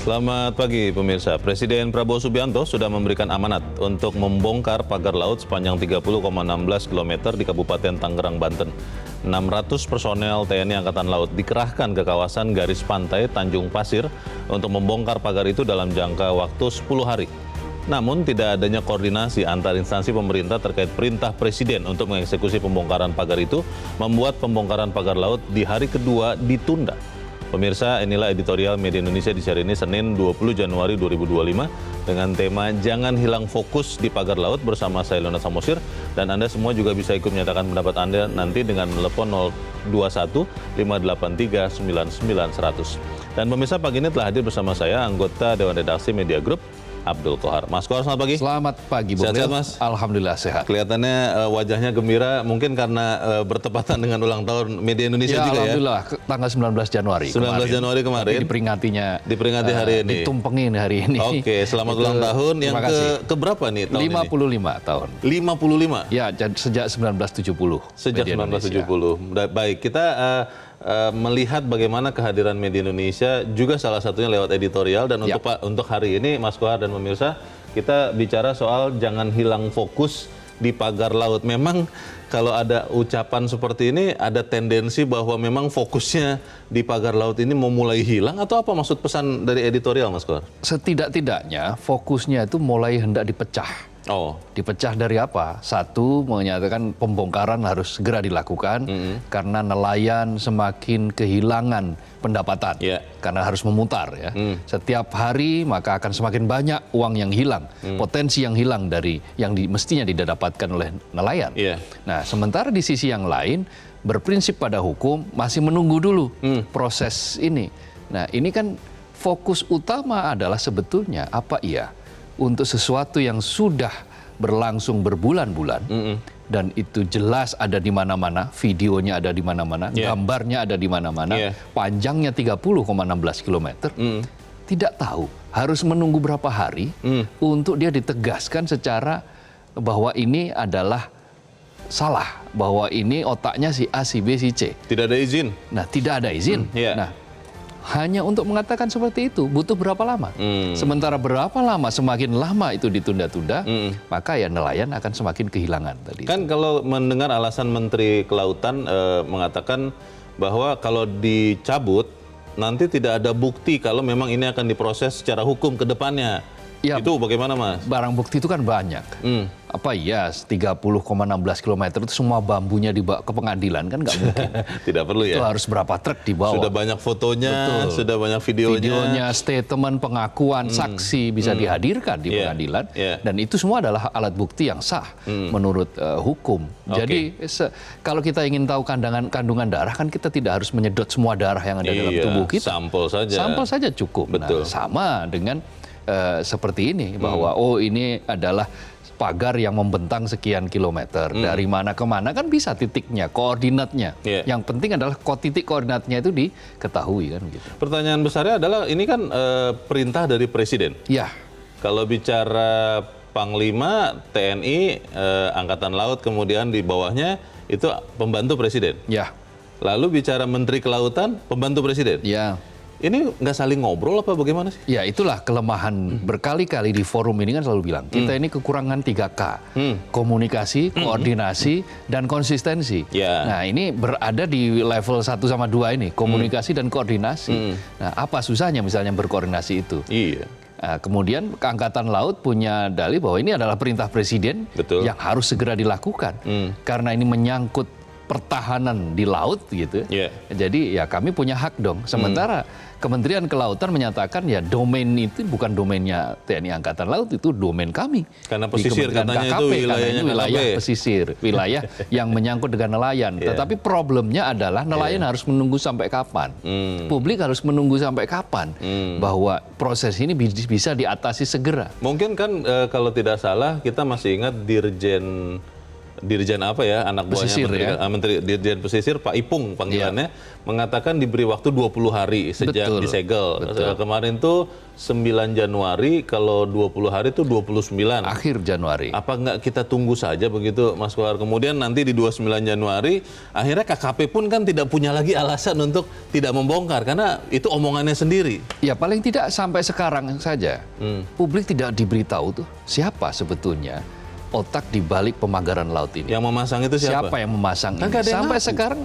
Selamat pagi pemirsa. Presiden Prabowo Subianto sudah memberikan amanat untuk membongkar pagar laut sepanjang 30,16 km di Kabupaten Tangerang, Banten. 600 personel TNI Angkatan Laut dikerahkan ke kawasan garis pantai Tanjung Pasir untuk membongkar pagar itu dalam jangka waktu 10 hari. Namun tidak adanya koordinasi antar instansi pemerintah terkait perintah Presiden untuk mengeksekusi pembongkaran pagar itu membuat pembongkaran pagar laut di hari kedua ditunda. Pemirsa, inilah editorial Media Indonesia di hari ini Senin 20 Januari 2025 dengan tema Jangan Hilang Fokus di Pagar Laut bersama saya Leonard Samosir, dan Anda semua juga bisa ikut menyatakan pendapat Anda nanti dengan menelepon 021 583 99 100. Dan pemirsa, pagi ini telah hadir bersama saya anggota Dewan Redaksi Media Group Abdul Kohar. Mas Kohar, selamat pagi. Selamat pagi, Bu. Sehat-sehat, Mas? Alhamdulillah sehat. Kelihatannya wajahnya gembira, mungkin karena bertepatan dengan ulang tahun Media Indonesia ya, juga Alhamdulillah, tanggal 19 Januari 19 Januari kemarin. Tapi diperingati hari ini. Ditumpengin hari ini. Oke, selamat ulang tahun. Yang ke berapa nih tahun 55 ini? tahun. 55? Ya, sejak 1970. Sejak 1970. Baik, kita melihat bagaimana kehadiran Media Indonesia juga salah satunya lewat editorial, dan untuk hari ini Mas Kohar dan pemirsa, kita bicara soal jangan hilang fokus di pagar laut. Memang kalau ada ucapan seperti ini ada tendensi bahwa memang fokusnya di pagar laut ini mau mulai hilang, atau apa maksud pesan dari editorial, Mas Kohar? Setidak-tidaknya fokusnya itu mulai hendak dipecah. Dipecah dari apa? Satu, menyatakan pembongkaran harus segera dilakukan karena nelayan semakin kehilangan pendapatan karena harus memutar ya. Setiap hari maka akan semakin banyak uang yang hilang, potensi yang hilang dari yang mestinya didapatkan oleh nelayan. Nah, sementara di sisi yang lain berprinsip pada hukum masih menunggu dulu proses ini. Nah, ini kan fokus utama adalah sebetulnya apa untuk sesuatu yang sudah berlangsung berbulan-bulan dan itu jelas ada di mana-mana, videonya ada di mana-mana, gambarnya ada di mana-mana, panjangnya 30,16 km, tidak tahu harus menunggu berapa hari untuk dia ditegaskan secara bahwa ini adalah salah, bahwa ini otaknya si A, si B, si C. Tidak ada izin. Nah, tidak ada izin. Nah, hanya untuk mengatakan seperti itu butuh berapa lama? Sementara berapa lama, semakin lama itu ditunda-tunda, maka ya nelayan akan semakin kehilangan tadi. Kan kalau mendengar alasan Menteri Kelautan mengatakan bahwa kalau dicabut nanti tidak ada bukti kalau memang ini akan diproses secara hukum ke depannya. Itu bagaimana, Mas? Barang bukti itu kan banyak. 30,16 km itu semua bambunya dibawa ke pengadilan, kan nggak mungkin. Tidak perlu ya? Itu harus berapa truk dibawa. Sudah banyak fotonya, sudah banyak videonya. Statement, pengakuan, saksi bisa dihadirkan di pengadilan. Dan itu semua adalah alat bukti yang sah menurut hukum. Jadi kalau kita ingin tahu kandungan darah, kan kita tidak harus menyedot semua darah yang ada dalam tubuh kita. Sampel saja. Sampel saja cukup. Betul. Nah, sama dengan seperti ini, bahwa ini adalah pagar yang membentang sekian kilometer, dari mana ke mana kan bisa titiknya, koordinatnya. Yang penting adalah titik koordinatnya itu diketahui kan gitu. Pertanyaan besarnya adalah ini kan perintah dari Presiden. Kalau bicara Panglima TNI, Angkatan Laut, kemudian di bawahnya itu pembantu Presiden. Lalu bicara Menteri Kelautan, pembantu Presiden. Ini nggak saling ngobrol apa bagaimana sih? Ya, itulah kelemahan berkali-kali di forum ini kan selalu bilang, kita ini kekurangan 3K. Komunikasi, koordinasi, dan konsistensi. Nah, ini berada di level 1 sama 2 ini, komunikasi dan koordinasi. Nah, apa susahnya misalnya berkoordinasi itu? Nah, kemudian Angkatan Laut punya dalih bahwa ini adalah perintah Presiden yang harus segera dilakukan. Karena ini menyangkut pertahanan di laut gitu. Jadi ya kami punya hak dong. Sementara Kementerian Kelautan menyatakan ya domain itu bukan domainnya TNI Angkatan Laut, itu domain kami. Karena pesisir katanya KKP, itu wilayah pesisir, wilayah yang menyangkut dengan nelayan. Tetapi problemnya adalah nelayan harus menunggu sampai kapan? Publik harus menunggu sampai kapan bahwa proses ini bisa diatasi segera? Mungkin kan kalau tidak salah kita masih ingat Dirjen Dirjen apa ya, anak buahnya Pesisir, Menteri Dirjen Pesisir, Pak Ipung panggilannya, mengatakan diberi waktu 20 hari sejak Betul, disegel. betul. Kemarin tuh 9 Januari, kalau 20 hari itu 29. Akhir Januari. Apa nggak kita tunggu saja begitu, Mas Kohar? Kemudian nanti di 29 Januari, akhirnya KKP pun kan tidak punya lagi alasan untuk tidak membongkar, karena itu omongannya sendiri. Ya paling tidak sampai sekarang saja. Publik tidak diberitahu tuh siapa sebetulnya otak di balik pemagaran laut ini. Yang memasang itu siapa? Siapa yang memasang Kan ini? nggak ada yang Sampai ngaku. sekarang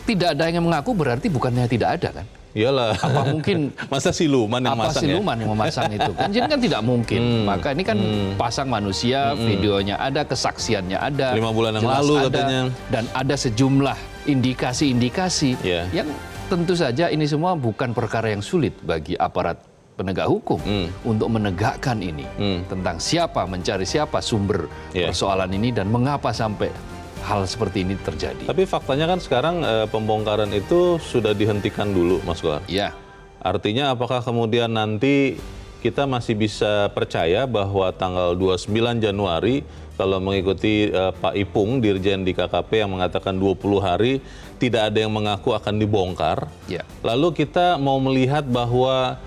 tidak ada yang mengaku, berarti bukannya tidak ada kan? Iyalah. Apa mungkin Masa siluman yang apa masang siluman yang memasang itu? Kan jadi kan tidak mungkin. Maka ini kan pasang manusia, videonya ada, kesaksiannya ada. 5 bulan yang jelas lalu ada, katanya. Dan ada sejumlah indikasi-indikasi Iya. yang tentu saja ini semua bukan perkara yang sulit bagi aparat penegak hukum untuk menegakkan ini tentang siapa, mencari siapa sumber Iya. persoalan ini dan mengapa sampai hal seperti ini terjadi. Tapi faktanya kan sekarang pembongkaran itu sudah dihentikan dulu, Mas Kohar. Ya, Artinya apakah kemudian nanti kita masih bisa percaya bahwa tanggal 29 Januari kalau mengikuti Pak Ipung, Dirjen di KKP yang mengatakan 20 hari tidak ada yang mengaku akan dibongkar. ya. Lalu kita mau melihat bahwa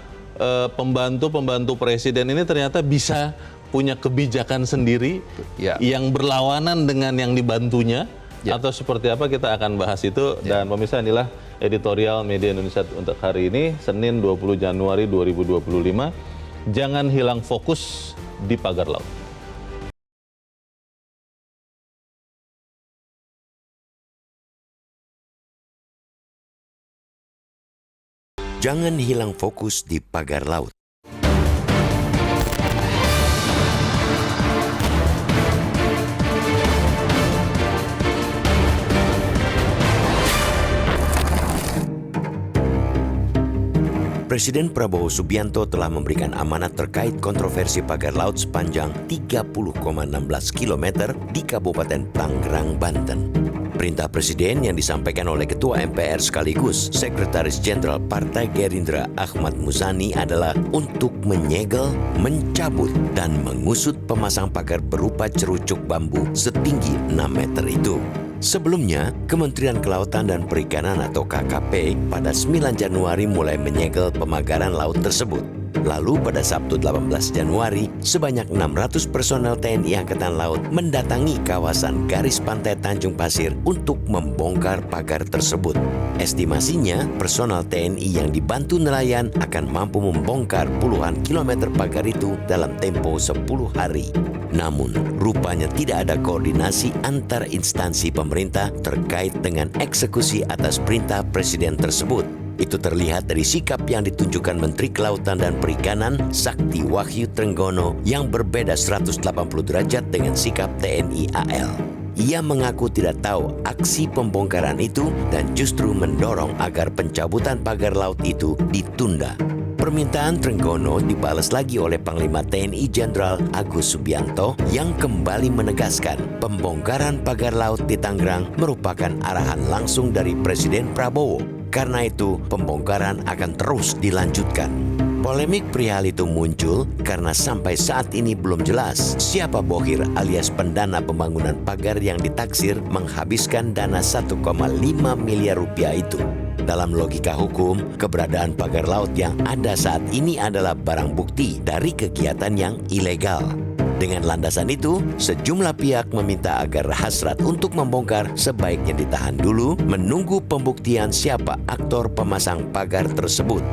pembantu-pembantu presiden ini ternyata bisa punya kebijakan sendiri Ya. yang berlawanan dengan yang dibantunya, Ya. atau seperti apa, kita akan bahas itu. Dan pemirsa, inilah editorial Media Indonesia untuk hari ini, Senin 20 Januari 2025. Jangan hilang fokus di pagar laut. Jangan hilang fokus di pagar laut. Presiden Prabowo Subianto telah memberikan amanat terkait kontroversi pagar laut sepanjang 30,16 km di Kabupaten Tangerang, Banten. Perintah Presiden yang disampaikan oleh Ketua MPR sekaligus Sekretaris Jenderal Partai Gerindra Ahmad Muzani adalah untuk menyegel, mencabut, dan mengusut pemasang pagar berupa cerucuk bambu setinggi 6 meter itu. Sebelumnya, Kementerian Kelautan dan Perikanan atau KKP pada 9 Januari mulai menyegel pemagaran laut tersebut. Lalu pada Sabtu 18 Januari, sebanyak 600 personel TNI Angkatan Laut mendatangi kawasan garis pantai Tanjung Pasir untuk membongkar pagar tersebut. Estimasinya, personel TNI yang dibantu nelayan akan mampu membongkar puluhan kilometer pagar itu dalam tempo 10 hari. Namun, rupanya tidak ada koordinasi antar instansi pemerintah terkait dengan eksekusi atas perintah Presiden tersebut. Itu terlihat dari sikap yang ditunjukkan Menteri Kelautan dan Perikanan Sakti Wahyu Trenggono yang berbeda 180 derajat dengan sikap TNI AL. Ia mengaku tidak tahu aksi pembongkaran itu dan justru mendorong agar pencabutan pagar laut itu ditunda. Permintaan Trenggono dibalas lagi oleh Panglima TNI Jenderal Agus Subianto yang kembali menegaskan pembongkaran pagar laut di Tangerang merupakan arahan langsung dari Presiden Prabowo. Karena itu, pembongkaran akan terus dilanjutkan. Polemik perihal itu muncul karena sampai saat ini belum jelas siapa bohir alias pendana pembangunan pagar yang ditaksir menghabiskan dana 1,5 miliar rupiah itu. Dalam logika hukum, keberadaan pagar laut yang ada saat ini adalah barang bukti dari kegiatan yang ilegal. Dengan landasan itu, sejumlah pihak meminta agar hasrat untuk membongkar sebaiknya ditahan dulu menunggu pembuktian siapa aktor pemasang pagar tersebut.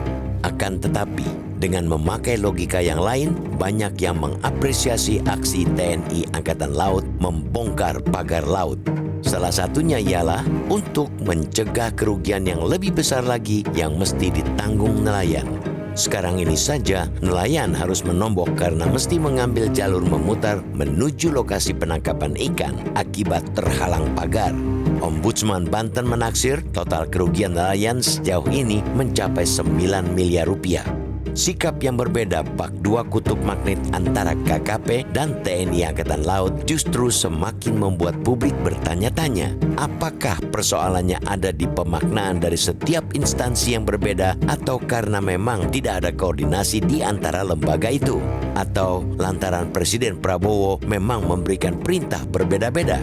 Akan tetapi, dengan memakai logika yang lain, banyak yang mengapresiasi aksi TNI Angkatan Laut membongkar pagar laut. Salah satunya ialah untuk mencegah kerugian yang lebih besar lagi yang mesti ditanggung nelayan. Sekarang ini saja, nelayan harus menombok karena mesti mengambil jalur memutar menuju lokasi penangkapan ikan akibat terhalang pagar. Ombudsman Banten menaksir total kerugian nelayan sejauh ini mencapai 9 miliar rupiah. Sikap yang berbeda bak dua kutub magnet antara KKP dan TNI Angkatan Laut justru semakin membuat publik bertanya-tanya, apakah persoalannya ada di pemaknaan dari setiap instansi yang berbeda atau karena memang tidak ada koordinasi di antara lembaga itu, atau lantaran Presiden Prabowo memang memberikan perintah berbeda-beda.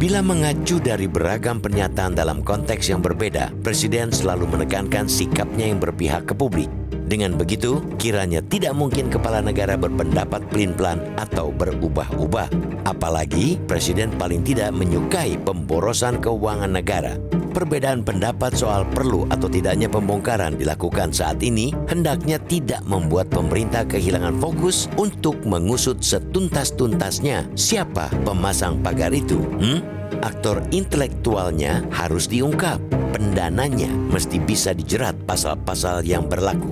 Bila mengacu dari beragam pernyataan dalam konteks yang berbeda, Presiden selalu menekankan sikapnya yang berpihak ke publik. Dengan begitu, kiranya tidak mungkin kepala negara berpendapat pelin-pelan atau berubah-ubah. Apalagi, Presiden paling tidak menyukai pemborosan keuangan negara. Perbedaan pendapat soal perlu atau tidaknya pembongkaran dilakukan saat ini hendaknya tidak membuat pemerintah kehilangan fokus untuk mengusut setuntas-tuntasnya siapa pemasang pagar itu. Aktor intelektualnya harus diungkap, pendananya mesti bisa dijerat pasal-pasal yang berlaku.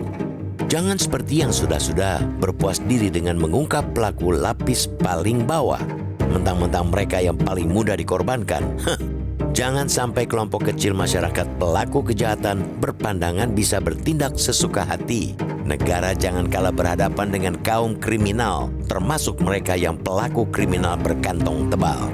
Jangan seperti yang sudah-sudah berpuas diri dengan mengungkap pelaku lapis paling bawah, mentang-mentang mereka yang paling mudah dikorbankan. Jangan sampai kelompok kecil masyarakat pelaku kejahatan berpandangan bisa bertindak sesuka hati. Negara jangan kalah berhadapan dengan kaum kriminal, termasuk mereka yang pelaku kriminal berkantong tebal.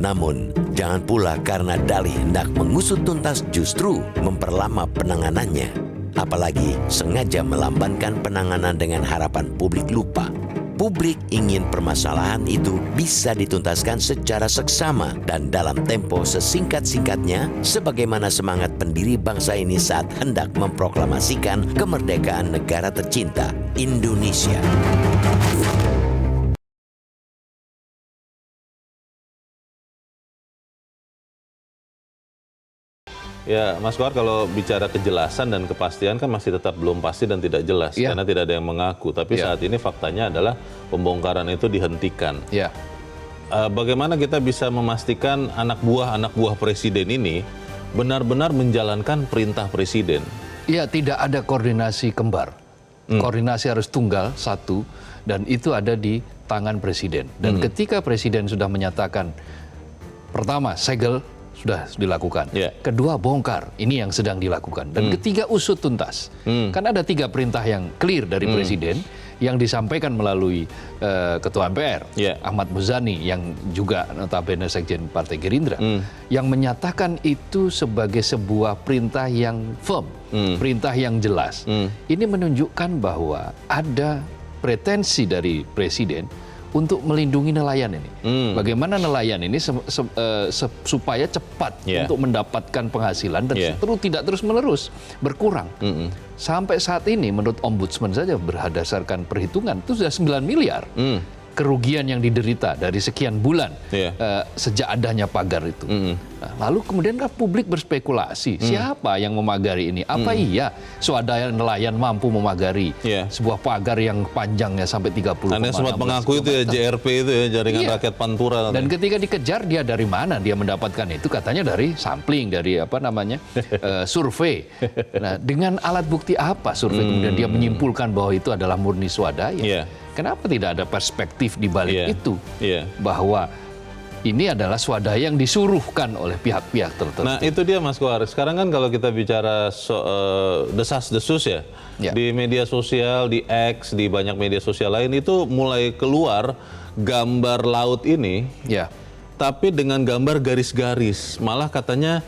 Namun, jangan pula karena dalih hendak mengusut tuntas justru memperlama penanganannya. Apalagi sengaja melambankan penanganan dengan harapan publik lupa. Publik ingin permasalahan itu bisa dituntaskan secara seksama dan dalam tempo sesingkat-singkatnya sebagaimana semangat pendiri bangsa ini saat hendak memproklamasikan kemerdekaan negara tercinta, Indonesia. Ya, Mas Kohar, kalau bicara kejelasan dan kepastian kan masih tetap belum pasti dan tidak jelas karena tidak ada yang mengaku. Tapi saat ini faktanya adalah pembongkaran itu dihentikan. Bagaimana kita bisa memastikan anak buah presiden ini benar-benar menjalankan perintah presiden? Ya, tidak ada koordinasi kembar. Koordinasi harus tunggal, satu, dan itu ada di tangan presiden. Dan ketika presiden sudah menyatakan, pertama, segel, sudah dilakukan. Kedua, bongkar. Ini yang sedang dilakukan. Dan ketiga, usut tuntas. Kan ada 3 perintah yang clear dari Presiden yang disampaikan melalui Ketua MPR, Ahmad Muzani, yang juga notabene Sekjen Partai Gerindra, yang menyatakan itu sebagai sebuah perintah yang firm, perintah yang jelas. Ini menunjukkan bahwa ada pretensi dari Presiden untuk melindungi nelayan ini. Bagaimana nelayan ini supaya cepat untuk mendapatkan penghasilan dan tidak terus-menerus berkurang. Sampai saat ini menurut Ombudsman saja berdasarkan perhitungan itu sudah 9 miliar kerugian yang diderita dari sekian bulan sejak adanya pagar itu. Lalu kemudian kan publik berspekulasi, siapa yang memagari ini? Apa iya swadaya nelayan mampu memagari sebuah pagar yang panjangnya sampai 30 Anda sempat mengaku itu ya, JRP itu ya, Jaringan Rakyat Pantura. Dan ketika dikejar, dia dari mana dia mendapatkan itu? Katanya dari sampling, dari survei. Nah, dengan alat bukti apa survei kemudian dia menyimpulkan bahwa itu adalah murni swadaya? Kenapa tidak ada perspektif di balik itu? Bahwa ini adalah swadaya yang disuruhkan oleh pihak-pihak tertentu. Nah, itu dia Mas Kohar. Sekarang kan kalau kita bicara desas-desus di media sosial, di X, di banyak media sosial lain itu mulai keluar gambar laut ini, tapi dengan gambar garis-garis. Malah katanya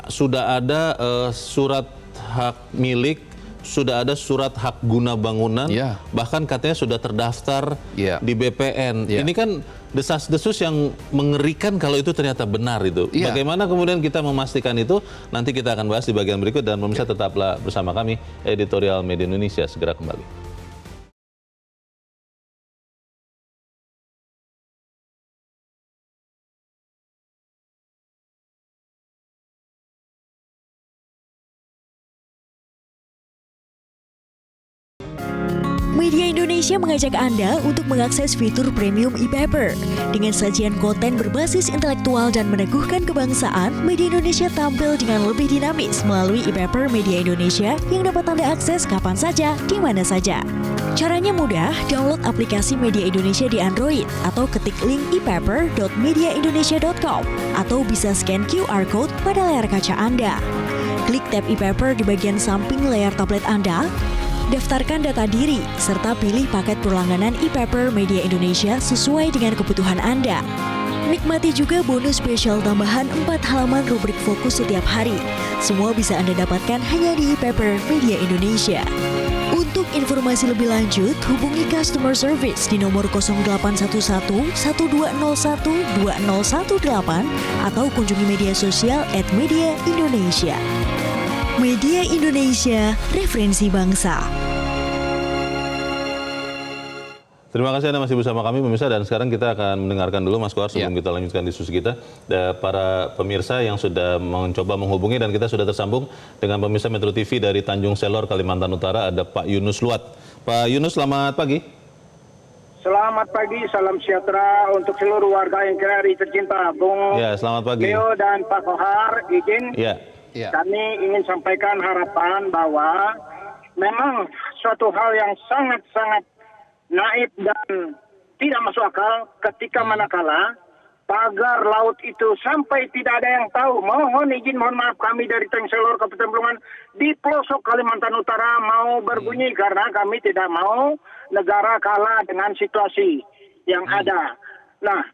sudah ada surat hak milik, sudah ada surat hak guna bangunan, bahkan katanya sudah terdaftar di BPN. Ini kan desas-desus yang mengerikan kalau itu ternyata benar itu. Bagaimana kemudian kita memastikan itu? Nanti kita akan bahas di bagian berikut dan pemirsa tetaplah bersama kami, Editorial Media Indonesia segera kembali. Media Indonesia mengajak Anda untuk mengakses fitur premium e-paper. Dengan sajian konten berbasis intelektual dan meneguhkan kebangsaan, Media Indonesia tampil dengan lebih dinamis melalui e-paper Media Indonesia yang dapat Anda akses kapan saja, di mana saja. Caranya mudah, download aplikasi Media Indonesia di Android atau ketik link e-paper.mediaindonesia.com atau bisa scan QR Code pada layar kaca Anda. Klik tab e-paper di bagian samping layar tablet Anda, Daftarkan data diri, serta pilih paket berlangganan e-paper Media Indonesia sesuai dengan kebutuhan Anda. Nikmati juga bonus spesial tambahan 4 halaman rubrik fokus setiap hari. Semua bisa Anda dapatkan hanya di e-paper Media Indonesia. Untuk informasi lebih lanjut, hubungi customer service di nomor 0811 1201 2018 atau kunjungi media sosial @mediaindonesia. Media Indonesia, referensi bangsa. Terima kasih Anda masih bersama kami pemirsa, dan sekarang kita akan mendengarkan dulu Mas Kohar sebelum kita lanjutkan diskusi kita. Para pemirsa yang sudah mencoba menghubungi, dan kita sudah tersambung dengan pemirsa Metro TV dari Tanjung Selor, Kalimantan Utara, ada Pak Yunus Luat. Pak Yunus, selamat pagi. Selamat pagi, salam sejahtera untuk seluruh warga NKRI tercinta. Bung Ya, selamat pagi. Leo dan Pak Kohar, izin Ya. kami ingin sampaikan harapan bahwa memang suatu hal yang sangat-sangat naif dan tidak masuk akal ketika manakala pagar laut itu sampai tidak ada yang tahu. Mohon izin, mohon maaf, kami dari Tanjung Selor, Kabupaten Pelungan di pelosok Kalimantan Utara mau berbunyi karena kami tidak mau negara kalah dengan situasi yang ada. Nah,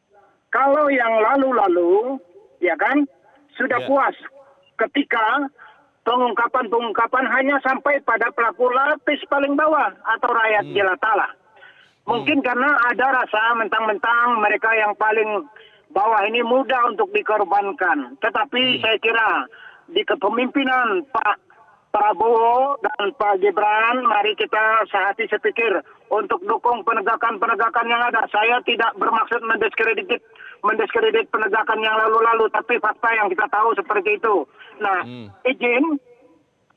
kalau yang lalu-lalu, ya kan, sudah puas ketika pengungkapan hanya sampai pada pelaku lapis paling bawah atau rakyat jelata lah. Mungkin karena ada rasa mentang-mentang mereka yang paling bawah ini mudah untuk dikorbankan. Tetapi saya kira di kepemimpinan Pak Prabowo dan Pak Gibran, mari kita sehati sepikir untuk dukung penegakan-penegakan yang ada. Saya tidak bermaksud mendiskredit penegakan yang lalu-lalu, tapi fakta yang kita tahu seperti itu. Nah, izin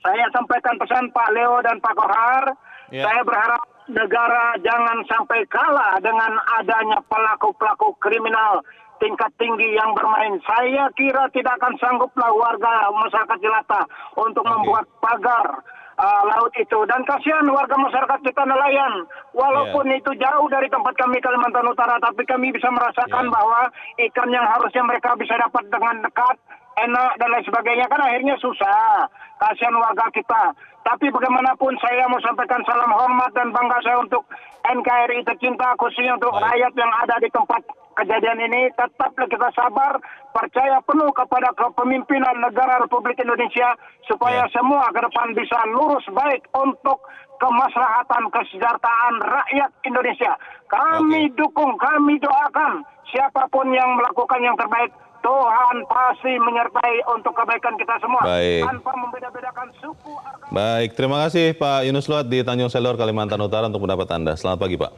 saya sampaikan pesan Pak Leo dan Pak Kohar. Saya berharap negara jangan sampai kalah dengan adanya pelaku-pelaku kriminal tingkat tinggi yang bermain. Saya kira tidak akan sangguplah warga masyarakat jelata untuk membuat pagar laut itu. Dan kasihan warga masyarakat kita nelayan. Walaupun itu jauh dari tempat kami Kalimantan Utara, tapi kami bisa merasakan bahwa ikan yang harusnya mereka bisa dapat dengan dekat, enak dan lain sebagainya, kan akhirnya susah. Kasihan warga kita. Tapi bagaimanapun saya mau sampaikan salam hormat dan bangga saya untuk NKRI tercinta, khususnya untuk rakyat yang ada di tempat kejadian ini. Tetaplah kita sabar, percaya penuh kepada kepemimpinan negara Republik Indonesia supaya semua ke depan bisa lurus baik untuk kemaslahatan kesejahteraan rakyat Indonesia. Kami dukung, kami doakan siapapun yang melakukan yang terbaik. Tuhan pasti menyertai untuk kebaikan kita semua. Tanpa membeda-bedakan suku. Baik, terima kasih Pak Yunus Luat di Tanjung Selor, Kalimantan Utara untuk pendapat Anda. Selamat pagi Pak.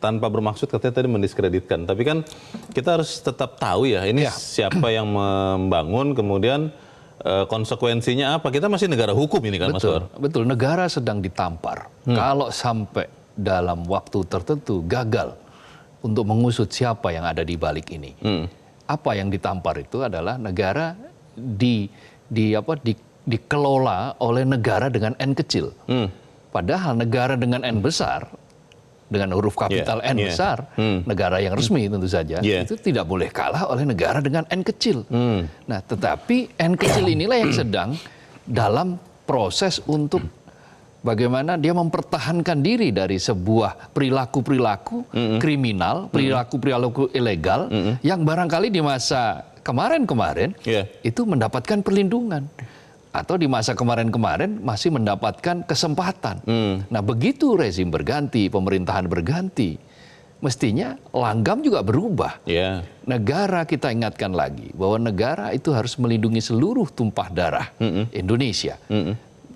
Tanpa bermaksud katanya tadi mendiskreditkan, tapi kan kita harus tetap tahu ya ini siapa yang membangun, kemudian konsekuensinya apa. Kita masih negara hukum ini kan, Mas Kohar? Betul, negara sedang ditampar. Kalau sampai dalam waktu tertentu gagal untuk mengusut siapa yang ada di balik ini. Apa yang ditampar itu adalah negara dikelola oleh negara dengan N kecil. Padahal negara dengan N besar, dengan huruf kapital N besar, negara yang resmi tentu saja, itu tidak boleh kalah oleh negara dengan N kecil. Nah, tetapi N kecil inilah yang sedang dalam proses untuk bagaimana dia mempertahankan diri dari sebuah perilaku-perilaku kriminal, perilaku-perilaku ilegal yang barangkali di masa kemarin-kemarin itu mendapatkan perlindungan. Atau di masa kemarin-kemarin masih mendapatkan kesempatan. Nah, begitu rezim berganti, pemerintahan berganti, mestinya langgam juga berubah. Negara, kita ingatkan lagi bahwa negara itu harus melindungi seluruh tumpah darah Indonesia.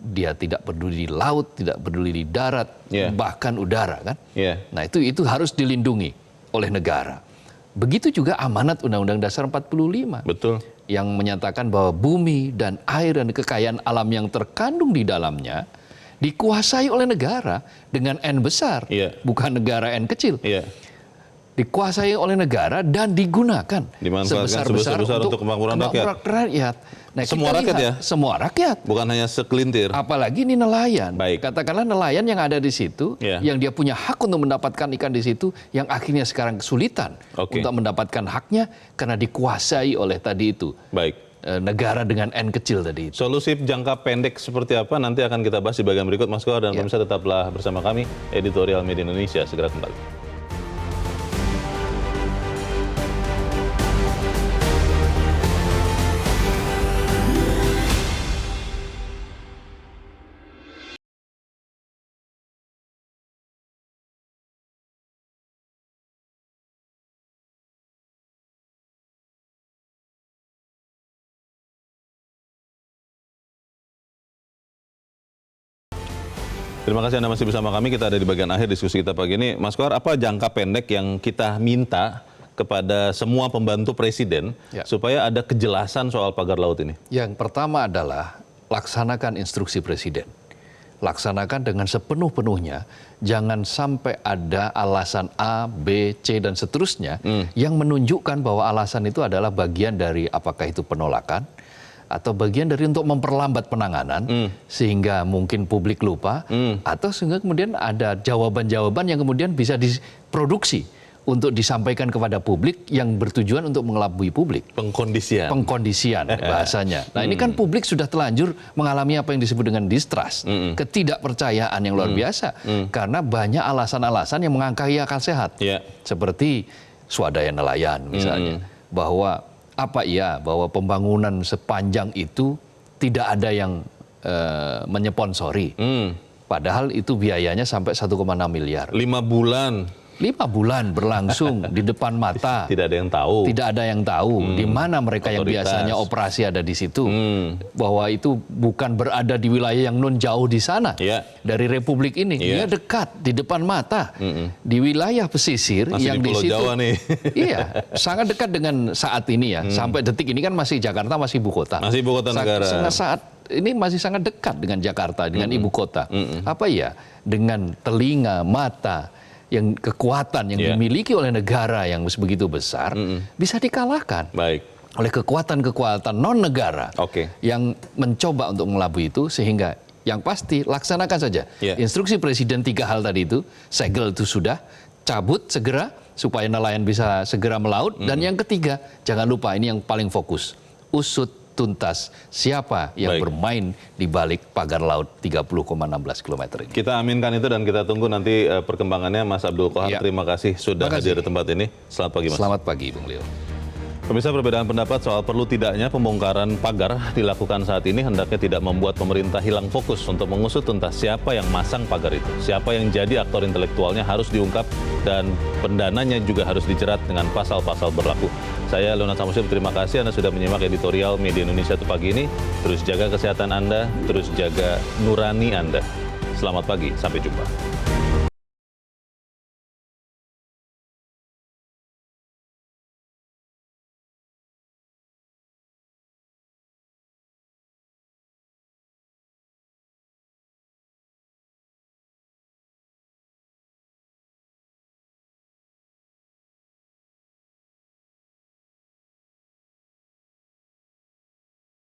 Dia tidak peduli di laut, tidak peduli di darat, bahkan udara kan. Nah, itu harus dilindungi oleh negara. Begitu juga amanat Undang-Undang Dasar 45. Betul. Yang menyatakan bahwa bumi dan air dan kekayaan alam yang terkandung di dalamnya dikuasai oleh negara dengan N besar, bukan negara N kecil. Dikuasai oleh negara dan digunakan sebesar-besar untuk kemakmuran rakyat. Nah, semua rakyat ya? Semua rakyat. Bukan hanya segelintir. Apalagi ini nelayan. Katakanlah nelayan yang ada di situ, yang dia punya hak untuk mendapatkan ikan di situ, yang akhirnya sekarang kesulitan untuk mendapatkan haknya karena dikuasai oleh tadi itu. negara dengan N kecil tadi. Solusi jangka pendek seperti apa nanti akan kita bahas di bagian berikut, Mas Kohar, dan pemirsa tetaplah bersama kami, Editorial Media Indonesia segera kembali. Terima kasih Anda masih bersama kami. Kita ada di bagian akhir diskusi kita pagi ini. Mas Kohar, apa jangka pendek yang kita minta kepada semua pembantu presiden supaya ada kejelasan soal pagar laut ini? Yang pertama adalah laksanakan instruksi presiden. Laksanakan dengan sepenuh-penuhnya. Jangan sampai ada alasan A, B, C, dan seterusnya yang menunjukkan bahwa alasan itu adalah bagian dari apakah itu penolakan, atau bagian dari untuk memperlambat penanganan sehingga mungkin publik lupa, atau sehingga kemudian ada jawaban-jawaban yang kemudian bisa diproduksi untuk disampaikan kepada publik yang bertujuan untuk mengelabui publik. Pengkondisian bahasanya. Nah, ini kan publik sudah telanjur mengalami apa yang disebut dengan distrust, ketidakpercayaan yang luar biasa, karena banyak alasan-alasan yang mengangkai akal sehat, seperti swadaya nelayan misalnya, bahwa bahwa pembangunan sepanjang itu tidak ada yang menyponsori. Padahal itu biayanya sampai 1,6 miliar. 5 bulan. 5 bulan berlangsung di depan mata. Tidak ada yang tahu. Tidak ada yang tahu di mana mereka yang biasanya operasi ada di situ. Bahwa itu bukan berada di wilayah yang non jauh di sana dari Republik ini. Dia dekat di depan mata di wilayah pesisir. Masih yang di Pulau Jawa nih. Iya, sangat dekat dengan saat ini ya. Sampai detik ini kan masih Jakarta masih ibu kota. Masih ibu kota negara. Saat ini masih sangat dekat dengan Jakarta, dengan ibu kota. Dengan telinga, mata, yang kekuatan yang dimiliki oleh negara yang begitu besar bisa dikalahkan oleh kekuatan-kekuatan non-negara yang mencoba untuk mengelabui itu. Sehingga yang pasti laksanakan saja instruksi presiden 3 hal tadi itu, segel itu sudah, cabut segera supaya nelayan bisa segera melaut, dan yang ketiga jangan lupa ini yang paling fokus, usut tuntas siapa yang bermain di balik pagar laut 30,16 km ini. Kita aminkan itu dan kita tunggu nanti perkembangannya. Mas Abdul Kohar, terima kasih sudah hadir di tempat ini. Selamat pagi, Mas. Selamat pagi, Bung Leo. Pemirsa, perbedaan pendapat soal perlu tidaknya pembongkaran pagar dilakukan saat ini hendaknya tidak membuat pemerintah hilang fokus untuk mengusut tuntas siapa yang masang pagar itu. Siapa yang jadi aktor intelektualnya harus diungkap dan pendananya juga harus dijerat dengan pasal-pasal berlaku. Saya Leonard Samusil, terima kasih Anda sudah menyimak Editorial Media Indonesia pagi ini. Terus jaga kesehatan Anda, terus jaga nurani Anda. Selamat pagi, sampai jumpa.